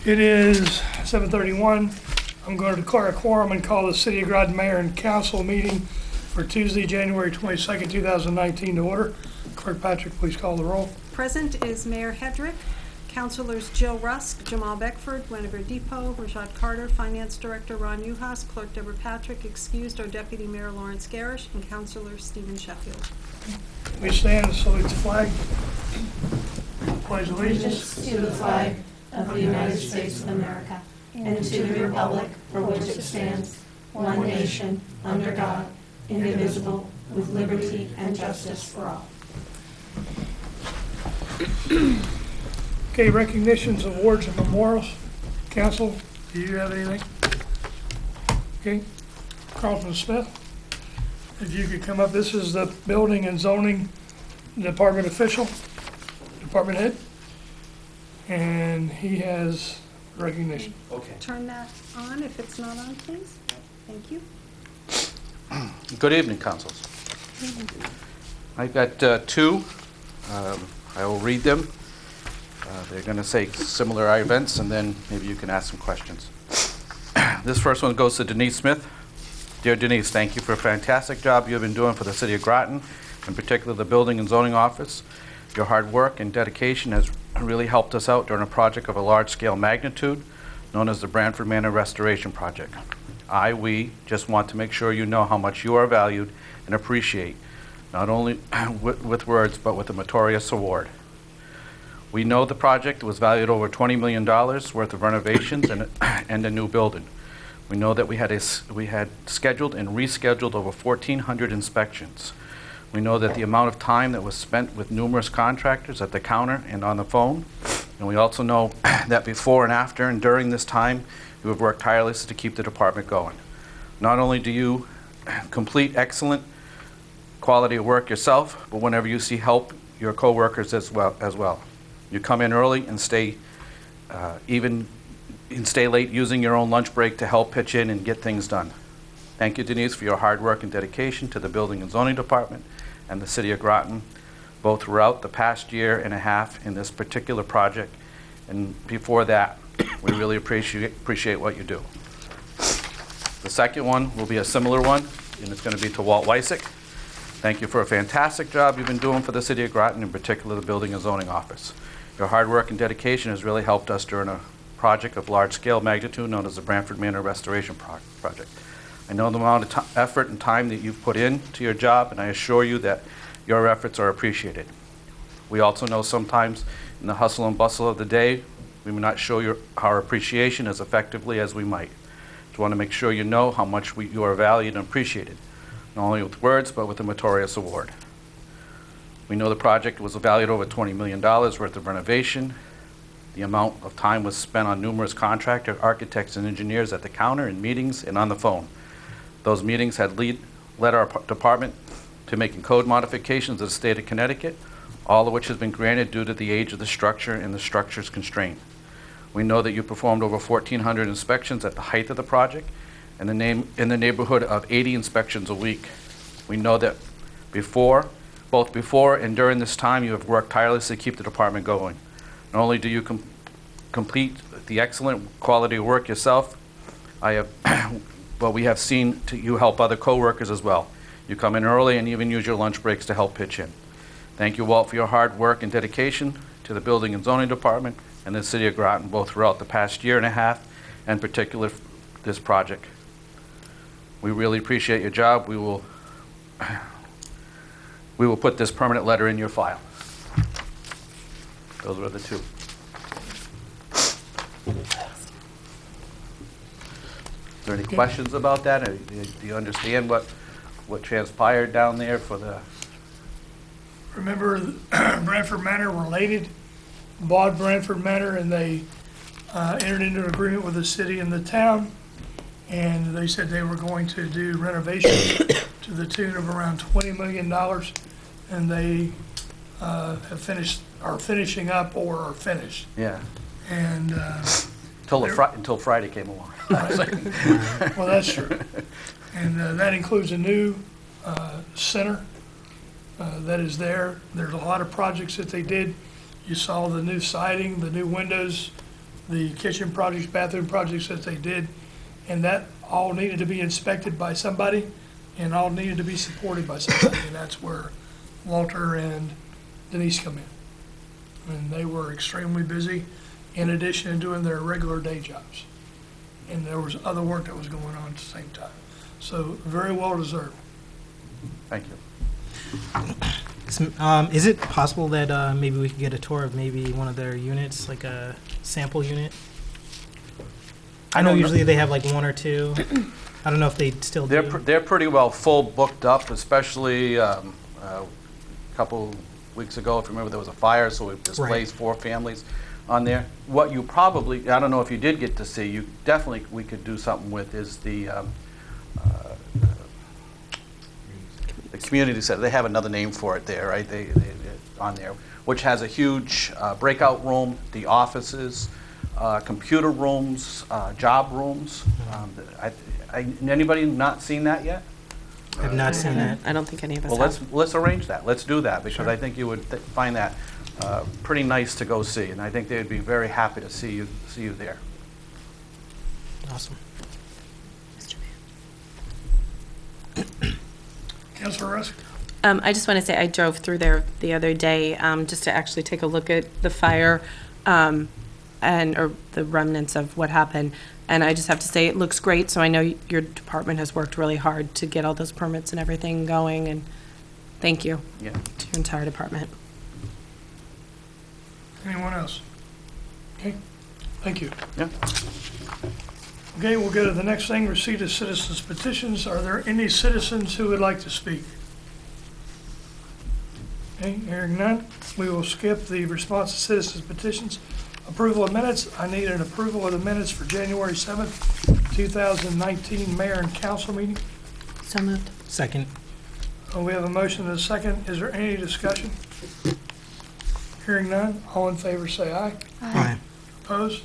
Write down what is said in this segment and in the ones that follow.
It is 7:31. I'm going to declare a quorum and call the City of Groton Mayor and Council meeting for Tuesday, January 22nd, 2019 to order. Clerk Patrick, please call the roll. Present is Mayor Hedrick, Councilors Jill Rusk, Jamal Beckford, Guinevere Depot, Rashad Carter, Finance Director Ron Uhas, Clerk Deborah Patrick, excused our Deputy Mayor Lawrence Garish, and Councilor Stephen Sheffield. We stand and salute the flag. Pledge allegiance to the flag of the United States of America and to the republic for which it stands, one nation, under God, indivisible, with liberty and justice for all. Okay, recognitions, awards, and memorials. Council, do you have anything? Okay. Carlton Smith, if you could come up. This is the Building and Zoning Department official, department head, and he has recognition. Okay. Turn that on if it's not on, please. Thank you. Good evening, councils. I've got two. I will read them. They're going to say similar events, and then maybe you can ask some questions. This first one goes to Denise Smith. Dear Denise, thank you for a fantastic job you have been doing for the City of Groton, in particular the Building and Zoning Office. Your hard work and dedication has really helped us out during a project of a large-scale magnitude known as the Branford Manor Restoration Project. We just want to make sure you know how much you are valued and appreciate, not only with words, but with the Meritorious Award. We know the project was valued over $20 million worth of renovations and a new building. We know that we had scheduled and rescheduled over 1,400 inspections. We know that the amount of time that was spent with numerous contractors at the counter and on the phone. And we also know that before and after and during this time, you have worked tirelessly to keep the department going. Not only do you complete excellent quality of work yourself, but whenever you see help, your co-workers as well. You come in early and stay late using your own lunch break to help pitch in and get things done. Thank you, Denise, for your hard work and dedication to the Building and Zoning Department and the City of Groton, both throughout the past year and a half in this particular project. And before that, we really appreciate what you do. The second one will be a similar one, and it's going to be to Walt Wysick. Thank you for a fantastic job you've been doing for the City of Groton, in particular the Building and Zoning Office. Your hard work and dedication has really helped us during a project of large-scale magnitude known as the Branford Manor Restoration Project. I know the amount of effort and time that you've put into your job, and I assure you that your efforts are appreciated. We also know sometimes in the hustle and bustle of the day, we may not show our appreciation as effectively as we might. Just want to make sure you know how much you are valued and appreciated, not only with words, but with the Meritorious Award. We know the project was valued over $20 million worth of renovation. The amount of time was spent on numerous contractors, architects, and engineers at the counter, in meetings, and on the phone. Those meetings had led our department to making code modifications of the state of Connecticut, all of which has been granted due to the age of the structure and the structure's constraint. We know that you performed over 1,400 inspections at the height of the project, and in the neighborhood of 80 inspections a week. We know that both before and during this time, you have worked tirelessly to keep the department going. Not only do you complete the excellent quality of work yourself, but we have seen you help other co-workers as well. You come in early and even use your lunch breaks to help pitch in. Thank you, Walt, for your hard work and dedication to the Building and Zoning Department and the City of Groton, both throughout the past year and a half, and in particular this project. We really appreciate your job. We will put this permanent letter in your file. Those were the two. Is there any questions about that? Do you understand what transpired down there for the... Remember, Branford Manor related, bought Branford Manor, and they entered into an agreement with the city and the town, and they said they were going to do renovations to the tune of around $20 million, and they are finishing up or are finished. Yeah. And until Friday came along. well, that's true. And that includes a new center that is there. There's a lot of projects that they did. You saw the new siding, the new windows, the kitchen projects, bathroom projects that they did, and that all needed to be inspected by somebody and all needed to be supported by somebody, and that's where Walter and Denise come in. And they were extremely busy in addition to doing their regular day jobs. And there was other work that was going on at the same time. So very well deserved. Thank you. Is it possible that maybe we could get a tour of maybe one of their units, like a sample unit? I know usually they have like one or two. I don't know if they still do. They're pretty well full booked up, especially a couple weeks ago. If you remember, there was a fire, so we've displaced 4 families on there. What you probably, I don't know if you did get to see, you definitely, we could do something with is the community center. They have another name for it there, right? They on there, which has a huge breakout room, the offices, computer rooms, job rooms. Anybody not seen that yet? I've not seen that. I don't think any of us Well, have. let's arrange that. Let's do that, because Sure. I think you would find that pretty nice to go see, and I think they'd be very happy to see you there. Awesome. Mr. Councilor Rusk? I just want to say I drove through there the other day just to actually take a look at the fire or the remnants of what happened. And I just have to say it looks great. So I know your department has worked really hard to get all those permits and everything going. And thank you Yeah. to your entire department. Anyone else? Okay, thank you. Yeah. Okay, we'll go to the next thing, receipt of citizens' petitions. Are there any citizens who would like to speak? Okay, hearing none, we will skip the response to citizens' petitions. Approval of minutes, I need an approval of the minutes for January 7th, 2019 Mayor and Council meeting. So moved. Second. We have a motion and a second. Is there any discussion? Hearing none, all in favor say aye. Aye. Opposed?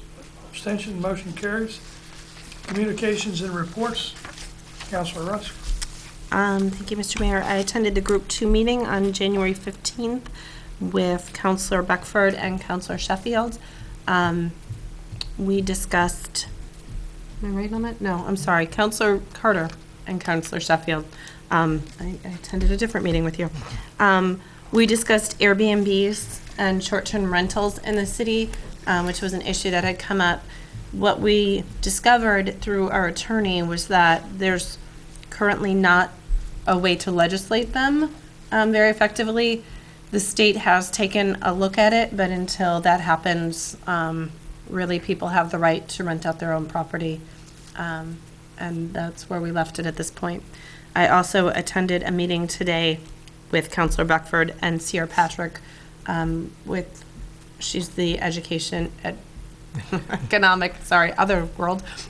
Abstention? Motion carries. Communications and reports. Councilor Rusk. Thank you, Mr. Mayor. I attended the Group 2 meeting on January 15th with Councilor Beckford and Councilor Sheffield. We discussed, am I right on that? No, I'm sorry, Councilor Carter and Councilor Sheffield. I attended a different meeting with you. We discussed Airbnbs and short-term rentals in the city, which was an issue that had come up. What we discovered through our attorney was that there's currently not a way to legislate them very effectively. The state has taken a look at it, but until that happens, really people have the right to rent out their own property, and that's where we left it at this point. I also attended a meeting today with Councilor Beckford and Sierra Patrick she's the education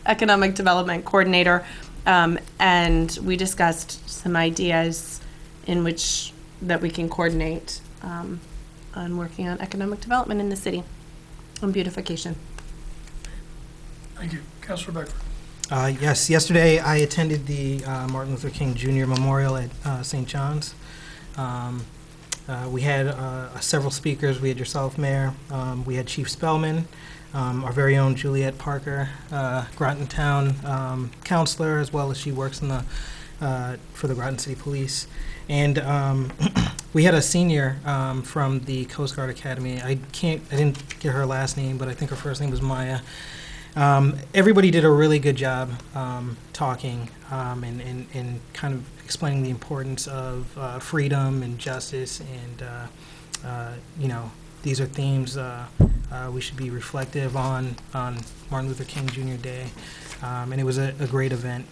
economic development coordinator, and we discussed some ideas in which that we can coordinate on working on economic development in the city and beautification. Thank you. Councilor Beckford. Yes, yesterday I attended the Martin Luther King Jr. Memorial at St. John's. We had several speakers. We had yourself, Mayor. We had Chief Spellman, our very own Juliet Parker, Groton Town counselor, as well as she works in the for the Groton City Police. And we had a senior from the Coast Guard Academy. I didn't get her last name, but I think her first name was Maya. Everybody did a really good job talking and kind of explaining the importance of freedom and justice, and these are themes we should be reflective on Martin Luther King Jr. Day, and it was a great event.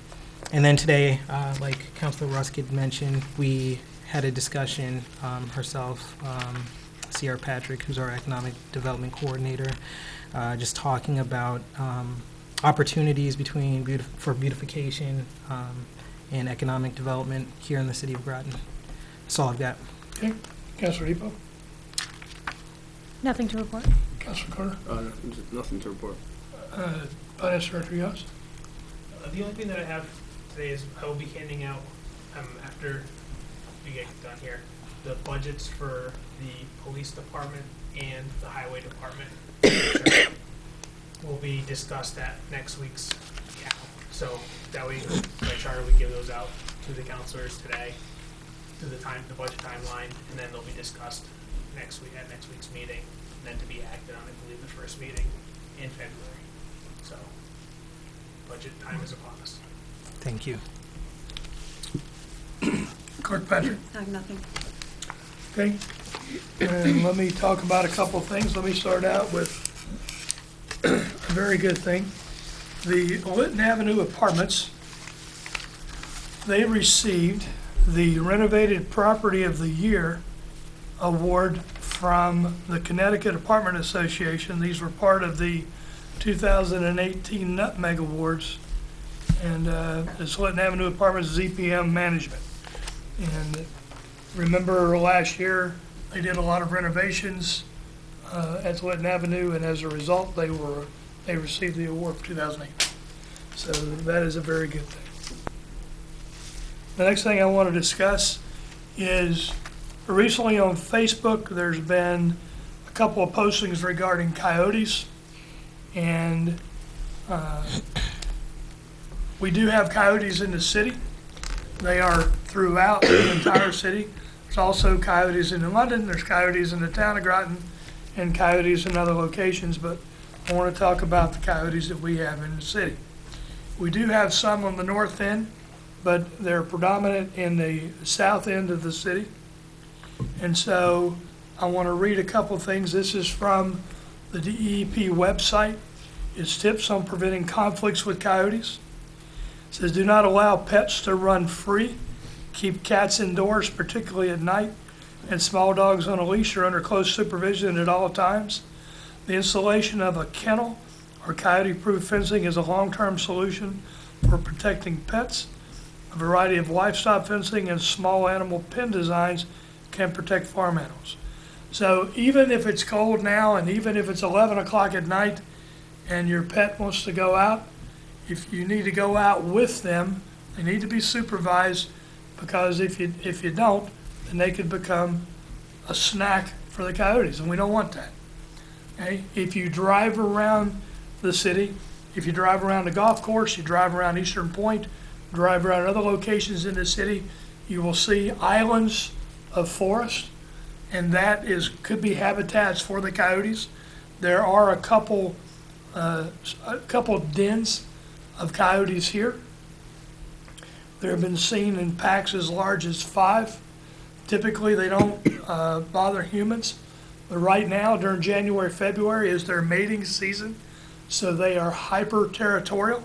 And then today, like Councilor Rusk had mentioned, we had a discussion herself, Sierra Patrick, who's our economic development coordinator, just talking about opportunities for beautification and economic development here in the city of Groton. That's all I've got. Okay. Councilor Depot. Nothing to report. Councilor Carter. Nothing to report. Finance Director Yost. The only thing that I have today is I will be handing out, after we get done here, the budgets for the police department and the highway department. will be discussed at next week's CAL. So that way, by charter, we give those out to the counselors today, to the budget timeline, and then they'll be discussed next week at next week's meeting, and then to be acted on, I believe, the first meeting in February. So budget time is upon us. Thank you. Clerk Patrick? I have nothing. Okay, and let me talk about a couple of things. Let me start out with a very good thing. The Lytton Avenue Apartments, they received the Renovated Property of the Year award from the Connecticut Apartment Association. These were part of the 2018 Nutmeg Awards, and it's Lytton Avenue Apartments ZPM Management. And remember last year, they did a lot of renovations at Lytton Avenue, and as a result, they received the award for 2008. So that is a very good thing. The next thing I want to discuss is recently on Facebook, there's been a couple of postings regarding coyotes, and we do have coyotes in the city. They are throughout the entire city. There's also coyotes in London, there's coyotes in the town of Groton, and coyotes in other locations, but I want to talk about the coyotes that we have in the city. We do have some on the north end, but they're predominant in the south end of the city. And so I want to read a couple things. This is from the DEP website. It's tips on preventing conflicts with coyotes. It says, do not allow pets to run free. Keep cats indoors, particularly at night, and small dogs on a leash or under close supervision at all times. The installation of a kennel or coyote-proof fencing is a long-term solution for protecting pets. A variety of livestock fencing and small animal pen designs can protect farm animals. So even if it's cold now, and even if it's 11 o'clock at night and your pet wants to go out, if you need to go out with them, they need to be supervised, because if you don't, then they could become a snack for the coyotes, and we don't want that. Okay? If you drive around the city, if you drive around the golf course, you drive around Eastern Point, drive around other locations in the city, you will see islands of forest, and that could be habitats for the coyotes. There are a couple dens of coyotes here. They've been seen in packs as large as 5. Typically, they don't bother humans. But right now, during January, February, is their mating season, so they are hyper-territorial.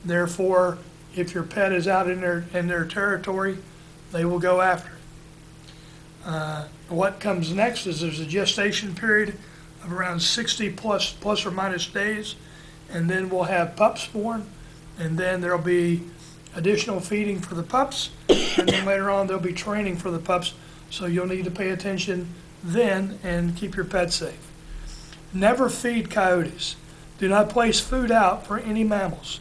Therefore, if your pet is out in their territory, they will go after it. What comes next is there's a gestation period of around 60 plus or minus days, and then we'll have pups born, and then there'll be additional feeding for the pups, and then later on there'll be training for the pups, so you'll need to pay attention then and keep your pet safe. Never feed coyotes. Do not place food out for any mammals.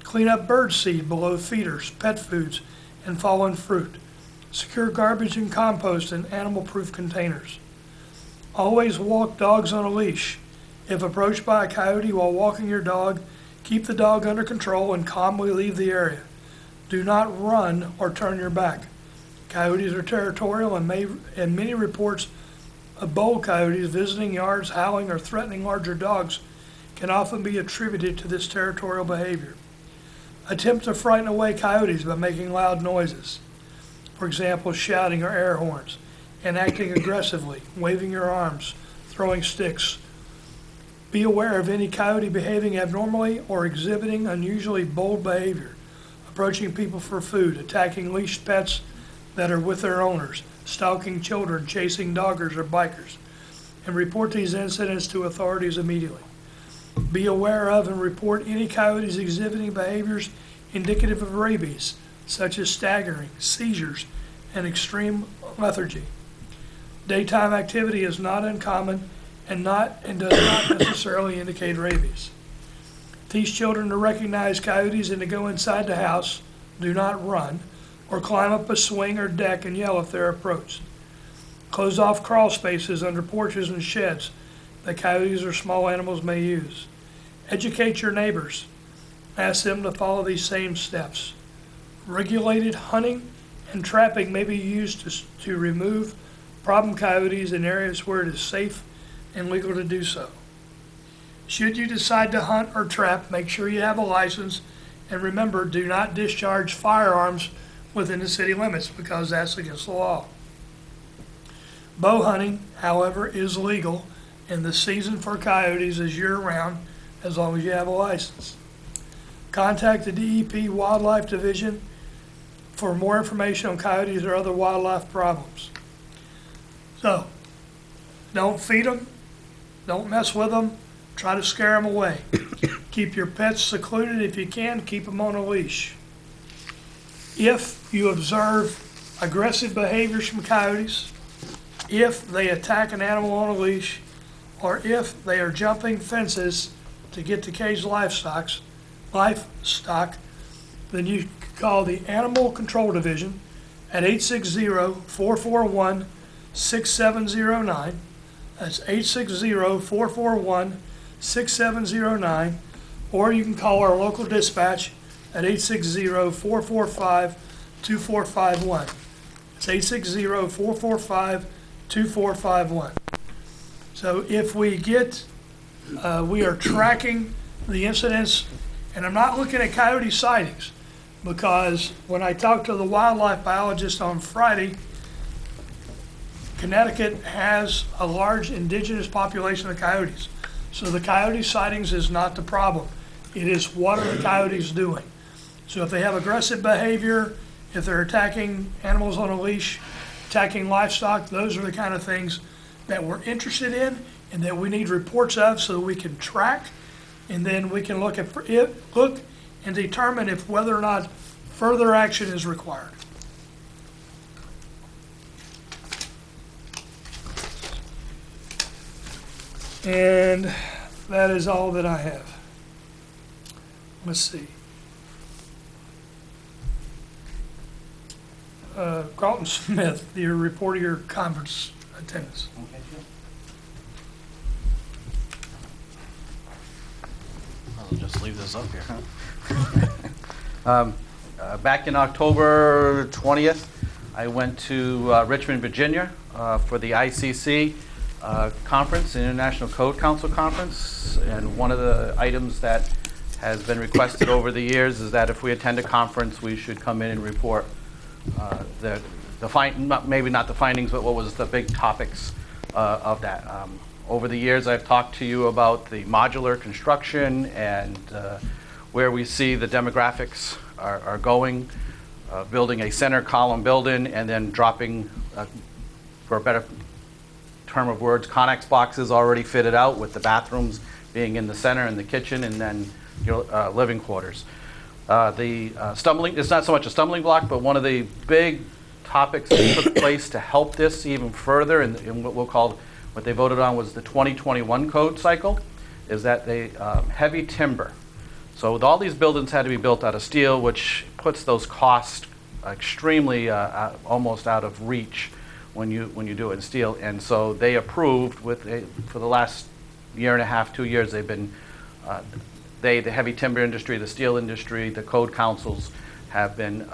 Clean up bird seed below feeders, pet foods, and fallen fruit. Secure garbage and compost in animal-proof containers. Always walk dogs on a leash. If approached by a coyote while walking your dog, keep the dog under control and calmly leave the area. Do not run or turn your back. Coyotes are territorial, and many reports of bull coyotes visiting yards, howling, or threatening larger dogs can often be attributed to this territorial behavior. Attempt to frighten away coyotes by making loud noises. For example, shouting or air horns, and acting aggressively, waving your arms, throwing sticks. Be aware of any coyote behaving abnormally or exhibiting unusually bold behavior, approaching people for food, attacking leashed pets that are with their owners, stalking children, chasing doggers or bikers, and report these incidents to authorities immediately. Be aware of and report any coyotes exhibiting behaviors indicative of rabies, such as staggering, seizures, and extreme lethargy. Daytime activity is not uncommon and does not necessarily indicate rabies. Teach children to recognize coyotes and to go inside the house, do not run, or climb up a swing or deck and yell if they're approached. Close off crawl spaces under porches and sheds that coyotes or small animals may use. Educate your neighbors. Ask them to follow these same steps. Regulated hunting and trapping may be used to remove problem coyotes in areas where it is safe and legal to do so. Should you decide to hunt or trap, make sure you have a license, and remember, do not discharge firearms within the city limits because that's against the law. Bow hunting, however, is legal, and the season for coyotes is year-round as long as you have a license. Contact the DEP Wildlife Division for more information on coyotes or other wildlife problems. So, don't feed them, don't mess with them, try to scare them away. Keep your pets secluded if you can, keep them on a leash. If you observe aggressive behaviors from coyotes, if they attack an animal on a leash, or if they are jumping fences to get to caged livestock, then you call the Animal Control Division at 860-441-6709. That's 860-441-6709. Or you can call our local dispatch at 860-445-2451. It's 860-445-2451. So if we get, we are tracking the incidents, and I'm not looking at coyote sightings, because when I talked to the wildlife biologist on Friday, Connecticut has a large indigenous population of coyotes. So the coyote sightings is not the problem. It is what are the coyotes doing? So if they have aggressive behavior, if they're attacking animals on a leash, attacking livestock, those are the kind of things that we're interested in and that we need reports of so that we can track, and then we can look and determine if whether or not further action is required. And that is all that I have. Let's see. Groton Smith, your report of your conference attendance. I'll just leave this up here, huh? Back in October 20th, I went to Richmond, Virginia for the ICC conference, International Code Council conference, and one of the items that has been requested over the years is that if we attend a conference, we should come in and report maybe not the findings, but what was the big topics of that. Over the years, I've talked to you about the modular construction and where we see the demographics are going, building a center column building and then dropping, for a better term of words, Connex boxes already fitted out with the bathrooms being in the center and the kitchen and then your living quarters. It's not so much a stumbling block, but one of the big topics that took place to help this even further, and what they voted on was the 2021 code cycle, is that they heavy timber. So with all these buildings had to be built out of steel, which puts those costs extremely almost out of reach when you do it in steel. And so they approved for the last year and a half, 2 years, they've been the heavy timber industry, the steel industry, the code councils have been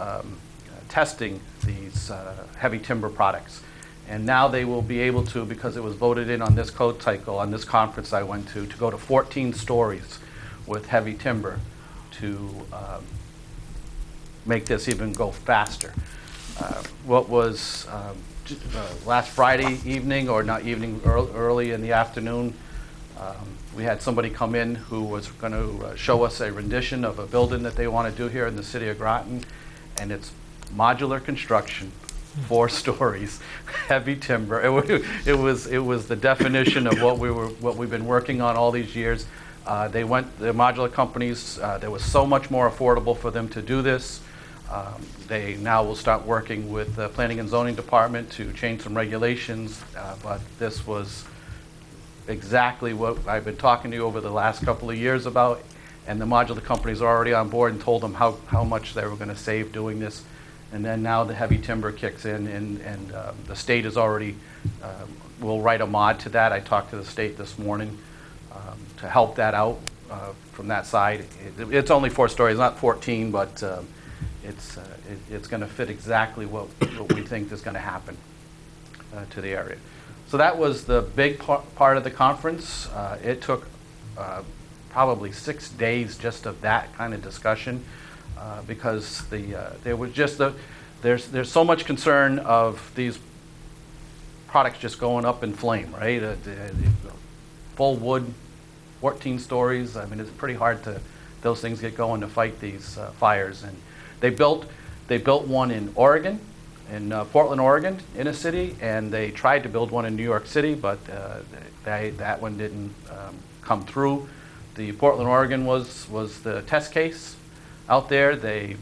testing these heavy timber products. And now they will be able to, because it was voted in on this code cycle, on this conference I went to go to 14 stories with heavy timber to make this even go faster. What was last Friday evening, or not evening, early in the afternoon, we had somebody come in who was going to show us a rendition of a building that they want to do here in the city of Groton, and it's modular construction, 4 stories, heavy timber. It was the definition of what we've been working on all these years. The modular companies, there was so much more affordable for them to do this. They now will start working with the Planning and Zoning Department to change some regulations, but this was exactly what I've been talking to you over the last couple of years about, and the modular companies are already on board and told them how much they were going to save doing this. And then now the heavy timber kicks in, and the state is already, will write a mod to that. I talked to the state this morning to help that out. from that side. It's only 4 stories, not 14, but it's going to fit exactly what we think is going to happen to the area. So that was the big part of the conference. It took probably 6 days just of that kind of discussion because there was just there's so much concern of these products just going up in flame, right? Full wood, 14 stories. I mean, it's pretty hard to those things get going to fight these fires. And they built one in Oregon, in Portland, Oregon, in a city, and they tried to build one in New York City, but that one didn't come through. The Portland, Oregon was the test case out there. They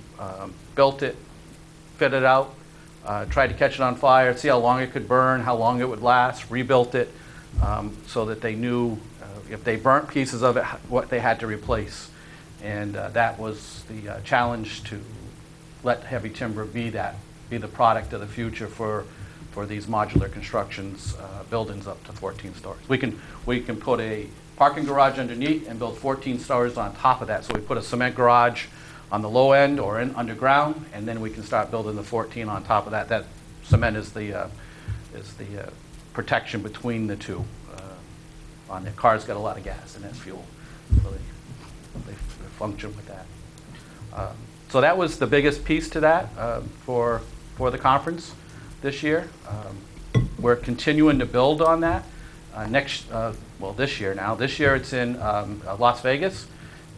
built it, fit it out, tried to catch it on fire, see how long it could burn, how long it would last, rebuilt it so that they knew if they burnt pieces of it, what they had to replace. And that was the challenge, to let heavy timber be the product of the future for these modular constructions, buildings up to 14 stories. We can put a parking garage underneath and build 14 stories on top of that. So we put a cement garage on the low end or in underground, and then we can start building the 14 on top of that. That cement is the protection between the two. On the cars got a lot of gas in it, fuel, so they function with that. So that was the biggest piece to that for the conference this year. We're continuing to build on that. This year now. This year it's in Las Vegas.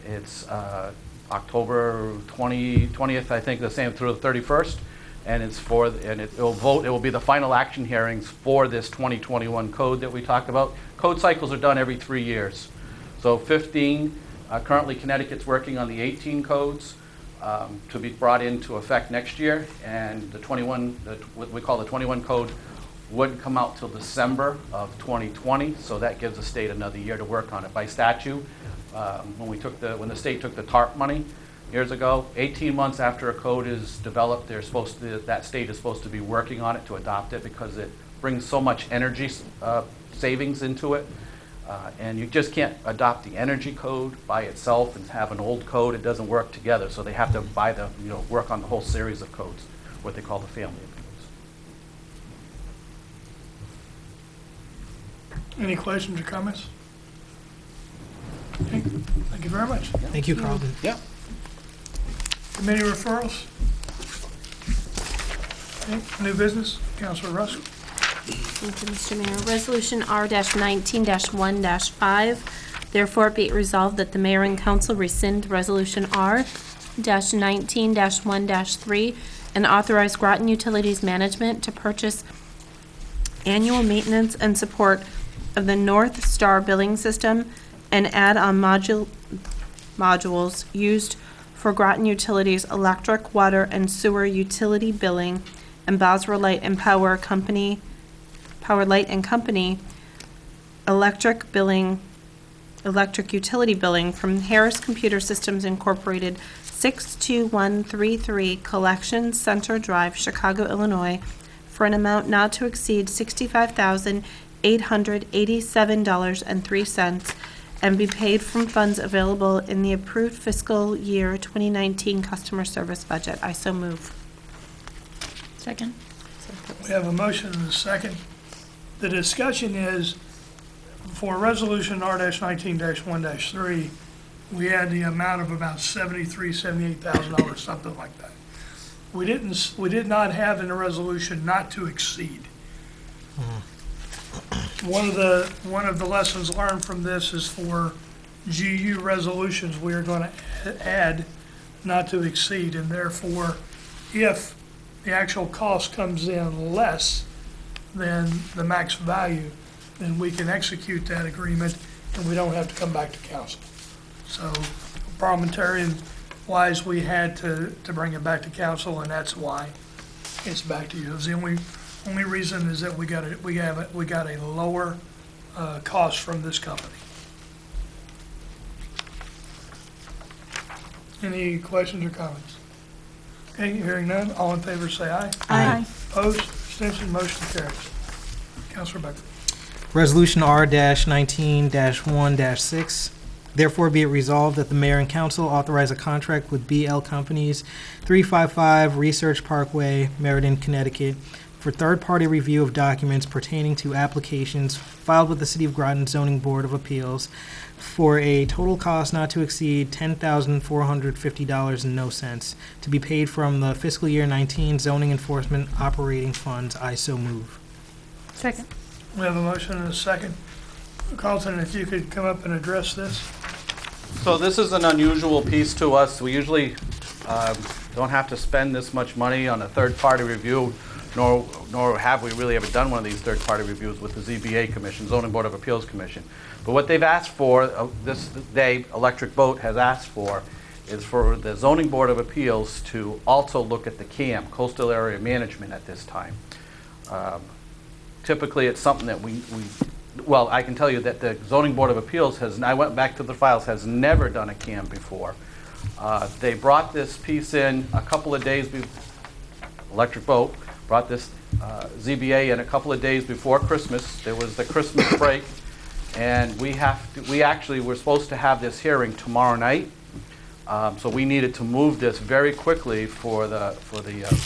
It's October 20th, I think, the same through the 31st, and it will be the final action hearings for this 2021 code that we talked about. Code cycles are done every 3 years. So 15, currently Connecticut's working on the 18 codes to be brought into effect next year, and the 21, what we call the 21 code, wouldn't come out till December of 2020, so that gives the state another year to work on it. By statute, when the state took the TARP money years ago, 18 months after a code is developed, that state is supposed to be working on it to adopt it, because it brings so much energy savings into it. And you just can't adopt the energy code by itself and have an old code. It doesn't work together. So they have to work on the whole series of codes, what they call the family of codes. Any questions or comments? Okay. Thank you very much. Thank you, Carlton. Yeah. Committee referrals? Okay. New business, Councilor Russell. Thank you, Mr. Mayor. Resolution R-19-1-5. Therefore, be it resolved that the mayor and council rescind Resolution R-19-1-3 and authorize Groton Utilities Management to purchase annual maintenance and support of the North Star billing system and add-on modules used for Groton Utilities electric, water, and sewer utility billing, and Boswell Light and Power Light and Company electric utility billing from Harris Computer Systems Incorporated, 62133 Collection Center Drive, Chicago, Illinois, for an amount not to exceed $65,887.03 and be paid from funds available in the approved fiscal year 2019 customer service budget. I so move. Second. We have a motion and a second. The discussion is, for Resolution R-19-1-3, we had the amount of about $78,000, something like that. We did not have in the resolution not to exceed. One of the lessons learned from this is for GU resolutions, we are going to add not to exceed, and therefore, if the actual cost comes in less than the max value, then we can execute that agreement and we don't have to come back to council. So parliamentarian-wise, we had to bring it back to council, and that's why it's back to you. The only reason is that we got a lower cost from this company. Any questions or comments? Okay, hearing none, all in favor say aye. Aye. Opposed, abstention, motion carries. Councilor Becker. Resolution R-19-1-6. Therefore, be it resolved that the mayor and council authorize a contract with BL Companies, 355 Research Parkway, Meriden, Connecticut, for third-party review of documents pertaining to applications filed with the City of Groton Zoning Board of Appeals for a total cost not to exceed $10,450.00, to be paid from the fiscal year 19 zoning enforcement operating funds. I so move. Second. We have a motion and a second. Carlton, if you could come up and address this. So this is an unusual piece to us. We usually don't have to spend this much money on a third-party review, nor have we really ever done one of these third-party reviews with the ZBA Commission, Zoning Board of Appeals Commission. But what they've asked for, this day, Electric Boat has asked for, is for the Zoning Board of Appeals to also look at the CAM, Coastal Area Management, at this time. Typically, it's something that well, I can tell you that the Zoning Board of Appeals has, and I went back to the files, has never done a CAM before. They brought this piece in a couple of days Electric Boat brought this ZBA in a couple of days before Christmas. There was the Christmas break, and we actually were supposed to have this hearing tomorrow night. So we needed to move this very quickly for the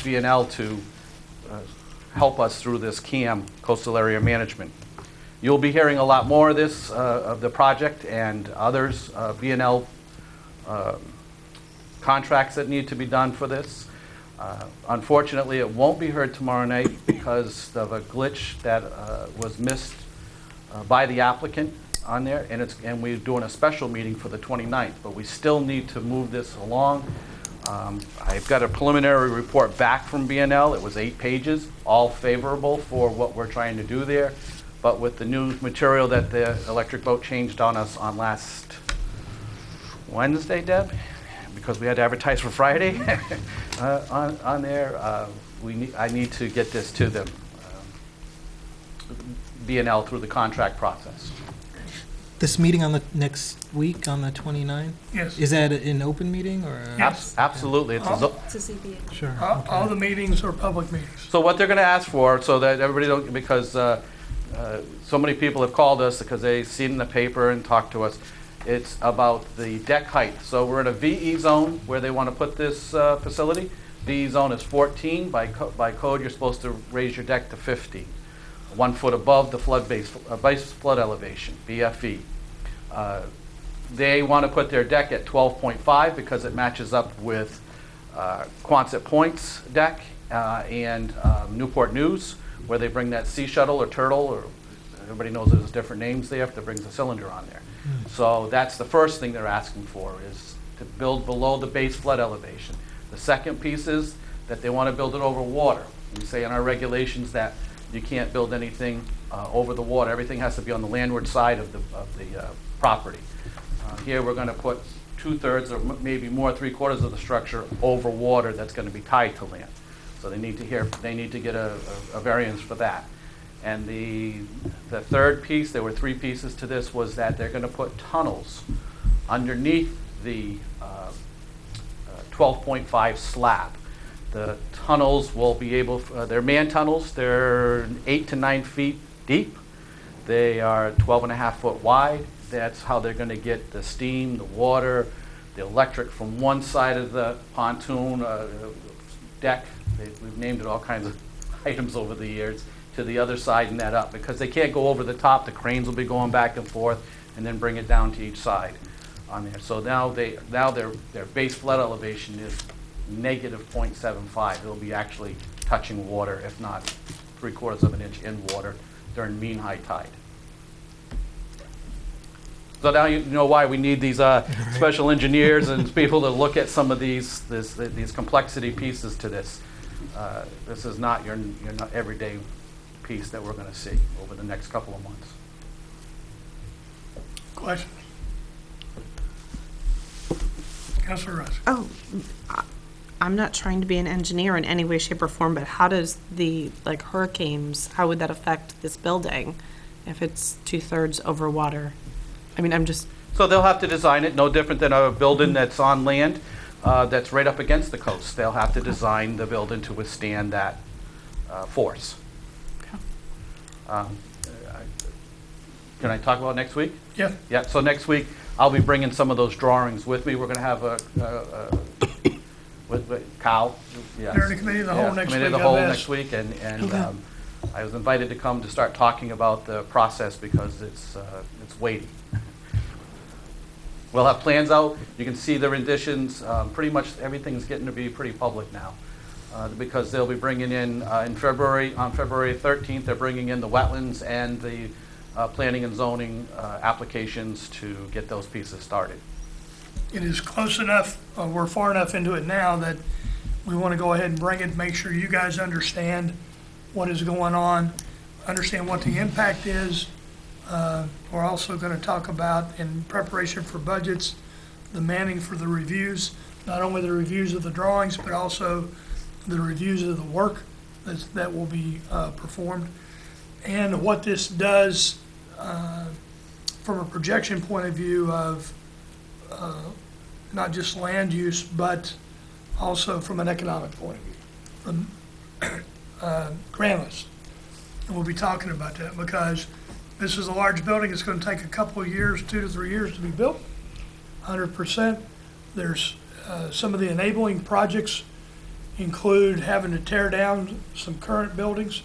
B&L to help us through this CAM, Coastal Area Management. You'll be hearing a lot more of this, of the project and others, B&L contracts that need to be done for this. Unfortunately, it won't be heard tomorrow night because of a glitch that was missed by the applicant on there, and we're doing a special meeting for the 29th, but we still need to move this along. I've got a preliminary report back from B&L. It was 8 pages, all favorable for what we're trying to do there. But with the new material that the Electric Boat changed on us on last Wednesday, Deb, because we had to advertise for Friday on there, I need to get this to them, B&L, through the contract process. This meeting on the next week, on the 29th? Yes. Is that an open meeting or? Yes. Absolutely. It's a ZBA. Sure. All the meetings are public meetings. So what they're going to ask for, so that everybody don't, because so many people have called us because they've seen in the paper and talked to us, it's about the deck height. So we're in a VE zone where they want to put this facility. VE zone is 14. By code, you're supposed to raise your deck to 50. 1 foot above the base flood elevation, BFE. They want to put their deck at 12.5 because it matches up with Quonset Point's deck and Newport News, where they bring that sea shuttle or turtle, or everybody knows there's different names there, that brings a cylinder on there. So that's the first thing they're asking for, is to build below the base flood elevation. The second piece is that they want to build it over water. We say in our regulations that you can't build anything over the water. Everything has to be on the landward side of the property. Here we're going to put 2/3 or maybe more, 3/4 of the structure over water that's going to be tied to land. So they need to get a variance for that. And the third piece, there were 3 pieces to this, was that they're going to put tunnels underneath the 12.5 slab. The tunnels will be able, they're man tunnels, they're 8 to 9 feet deep. They are 12.5 foot wide. That's how they're going to get the steam, the water, the electric from one side of the pontoon deck. We've named it all kinds of items over the years, to the other side and that up, because they can't go over the top. The cranes will be going back and forth and then bring it down to each side on there. So now their base flood elevation is negative 0.75. It'll be actually touching water, if not 3/4 of an inch in water during mean high tide. So now you know why we need these special engineers and people to look at some of these complexity pieces to this. This is not your not everyday piece that we're going to see over the next couple of months. Question? Councilor Russ. Oh, I'm not trying to be an engineer in any way, shape, or form, but how does hurricanes, how would that affect this building if it's 2/3 over water? I mean, I'm just... So they'll have to design it no different than a building that's on land that's right up against the coast. They'll have to design the building to withstand that force. Okay. Can I talk about next week? Yeah. Yeah, so next week, I'll be bringing some of those drawings with me. We're going to have with Kyle. Yes. They're in the committee of the whole next Committee of week, the whole I've next asked. week, and I was invited to come to start talking about the process because it's weighty. We'll have plans out. You can see the renditions. Pretty much everything's getting to be pretty public now because they'll be bringing in February 13th, they're bringing in the wetlands and the planning and zoning applications to get those pieces started. It is close enough, we're far enough into it now that we want to go ahead and bring it, make sure you guys understand what is going on, understand what the impact is. We're also going to talk about, in preparation for budgets, the manning for the reviews, not only the reviews of the drawings, but also the reviews of the work that will be performed, and what this does from a projection point of view of not just land use, but also from an economic point of view, from grand list. And we'll be talking about that because this is a large building. It's going to take a couple of years, 2 to 3 years to be built, 100%. There's some of the enabling projects include having to tear down some current buildings.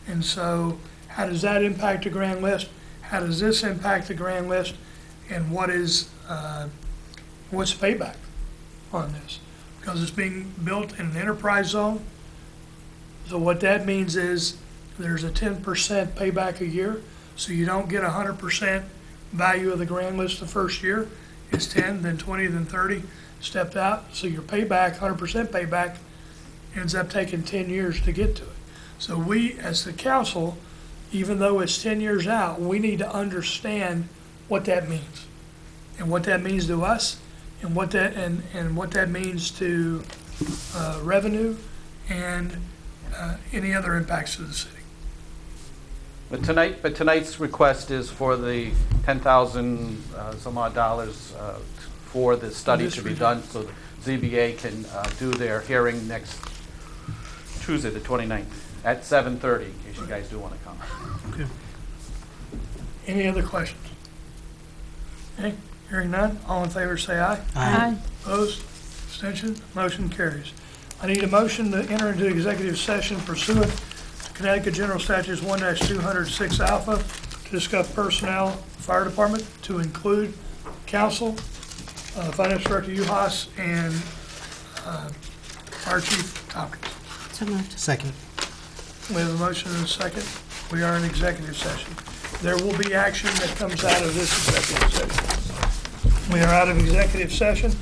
And so how does that impact the grand list? How does this impact the grand list? And what's payback on this? Because it's being built in an enterprise zone. So what that means is there's a 10% payback a year. So you don't get 100% value of the grand list the first year. It's 10, then 20, then 30, stepped out. So your payback, 100% payback, ends up taking 10 years to get to it. So we, as the council, even though it's 10 years out, we need to understand what that means and what that means to us and what that means to revenue and any other impacts to the city. But tonight's request is for the $10,000 some odd dollars for the study to be done, so the ZBA can do their hearing next Tuesday, the 29th, at 7:30, in case you guys do want to come. Okay. Any other questions? Okay, hearing none, all in favor say aye. Aye. Opposed? Abstention? Motion carries. I need a motion to enter into executive session pursuant to Connecticut General Statutes 1-206 Alpha to discuss personnel, fire department, to include council, finance director Uhas, and fire chief Tompkins. So moved. Second. We have a motion and a second. We are in executive session. There will be action that comes out of this executive session. We are out of executive session.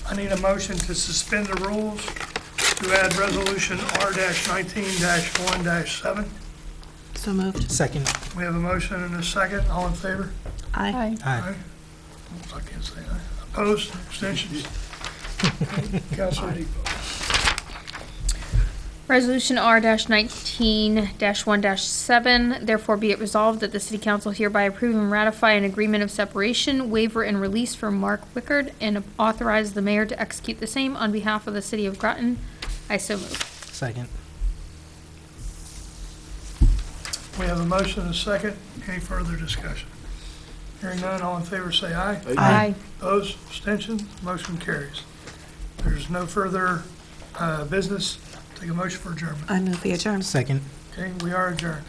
I need a motion to suspend the rules to add resolution R-19-1-7. So moved. Second. We have a motion and a second. All in favor? Aye. Aye. I can't say aye. Opposed? Abstentions? Councilor Depot. Resolution R-19-1-7, therefore be it resolved that the City Council hereby approve and ratify an agreement of separation, waiver, and release for Mark Wickard, and authorize the mayor to execute the same on behalf of the City of Groton. I so move. Second. We have a motion and a second. Any further discussion? Hearing none, all in favor say aye. Aye. Opposed? Abstentions? Motion carries. There's no further business. Take a motion for adjournment. I move the adjourn. Second. Okay, we are adjourned.